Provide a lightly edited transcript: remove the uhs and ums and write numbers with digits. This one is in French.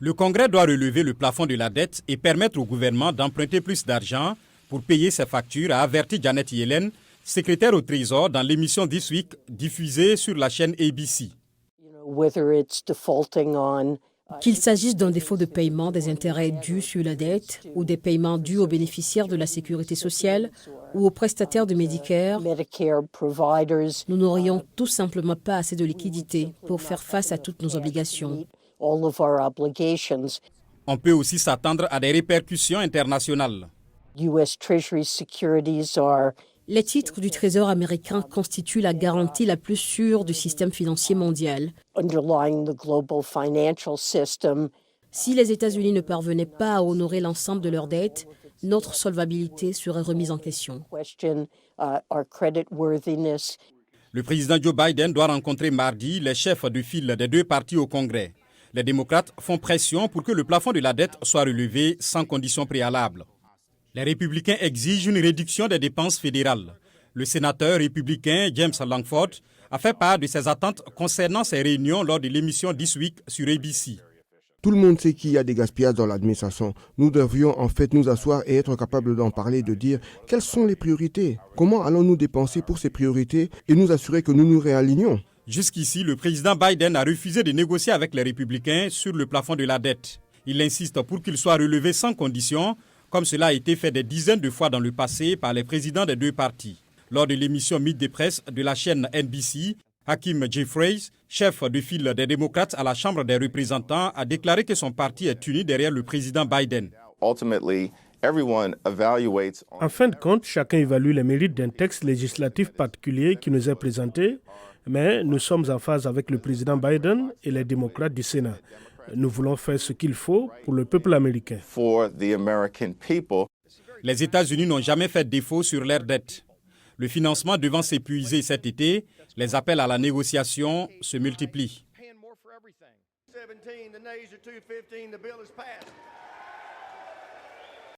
Le Congrès doit relever le plafond de la dette et permettre au gouvernement d'emprunter plus d'argent pour payer ses factures, a averti Janet Yellen, secrétaire au Trésor, dans l'émission This Week diffusée sur la chaîne ABC. Qu'il s'agisse d'un défaut de paiement des intérêts dus sur la dette ou des paiements dus aux bénéficiaires de la sécurité sociale ou aux prestataires de Medicare, nous n'aurions tout simplement pas assez de liquidités pour faire face à toutes nos obligations. On peut aussi s'attendre à des répercussions internationales. Les titres du Trésor américain constituent la garantie la plus sûre du système financier mondial. Si les États-Unis ne parvenaient pas à honorer l'ensemble de leurs dettes, notre solvabilité serait remise en question. Le président Joe Biden doit rencontrer mardi les chefs de file des deux partis au Congrès. Les démocrates font pression pour que le plafond de la dette soit relevé sans condition préalable. Les républicains exigent une réduction des dépenses fédérales. Le sénateur républicain James Lankford a fait part de ses attentes concernant ces réunions lors de l'émission This Week sur ABC. Tout le monde sait qu'il y a des gaspillages dans l'administration. Nous devrions en fait nous asseoir et être capables d'en parler, de dire quelles sont les priorités. Comment allons-nous dépenser pour ces priorités et nous assurer que nous nous réalignons. Jusqu'ici, le président Biden a refusé de négocier avec les républicains sur le plafond de la dette. Il insiste pour qu'il soit relevé sans condition, comme cela a été fait des dizaines de fois dans le passé par les présidents des deux partis. Lors de l'émission Meet the Press de la chaîne NBC, Hakeem Jeffries, chef de file des démocrates à la Chambre des représentants, a déclaré que son parti est uni derrière le président Biden. En fin de compte, chacun évalue les mérites d'un texte législatif particulier qui nous est présenté, mais nous sommes en phase avec le président Biden et les démocrates du Sénat. Nous voulons faire ce qu'il faut pour le peuple américain. Les États-Unis n'ont jamais fait défaut sur leurs dettes. Le financement devant s'épuiser cet été, les appels à la négociation se multiplient.